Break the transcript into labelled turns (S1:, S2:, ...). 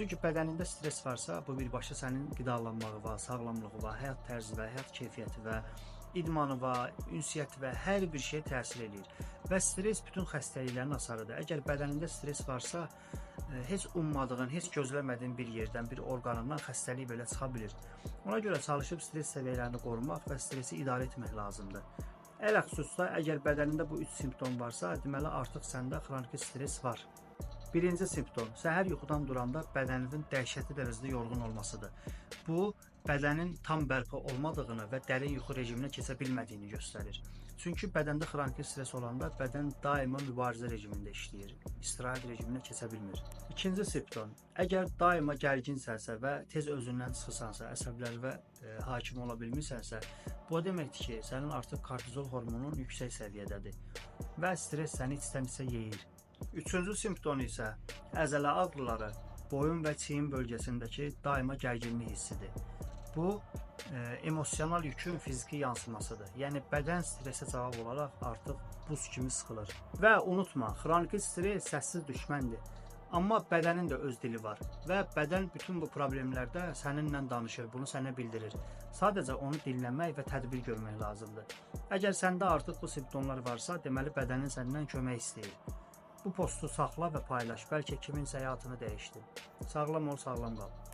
S1: Çünki bədənində stres varsa, bu birbaşa sənin qidalanmağı var, sağlamlığı var, həyat tərzi və həyat keyfiyyəti və idmanı var, ünsiyyəti və hər bir şey təsir eləyir. Və stres bütün xəstəliklərin asarıdır. Əgər bədənində stres varsa, heç ummadığın, heç gözləmədiyin bir yerdən, bir orqanından xəstəlik belə çıxa bilir. Ona görə çalışıb stres səviyyələrini qorumaq və stresi idarə etmək lazımdır. Ələxüsusda, əgər bədənində bu 3 simptom varsa, deməli artıq səndə xroniki stres var. Birinci simptom, səhər yuxudan duranda bədəninin dəhşətli dərəcədə yorğun olmasıdır. Bu, bədənin tam bərpa olmadığını və dərin yuxu rejiminə keçə bilmədiyini göstərir. Çünki bədəndə xroniki stres olanda bədən daima mübarizə rejimində işləyir, istirahət rejiminə keçə bilmir. İkinci simptom, əgər daima gərginsənsə və tez özündən çıxırsansa, əsəblərə hakim ola bilmirsənsə, bu deməkdir ki, sənin artıq kortizol hormonun yüksək səviyyədədir və stres səni istəmirsə yeyir. Üçüncü simptom isə əzələ ağrıları, boyun və çiyin bölgəsindəki daima gərginlik hissidir. Bu, emosional yükün fiziki yansımasıdır. Yəni, bədən stresə cavab olaraq artıq buz kimi sıxılır. Və unutma, xroniki stres səssiz düşməndir. Amma bədənin də öz dili var və bədən bütün bu problemlərdə səninlə danışır, bunu sənə bildirir. Sadəcə onu dinləmək və tədbir görmək lazımdır. Əgər səndə artıq bu simptomlar varsa, deməli bədənin səndən kömək istəyir. Bu postu saxla və paylaş, bəlkə kiminsə həyatını dəyişdir. Sağlam ol, sağlam qal.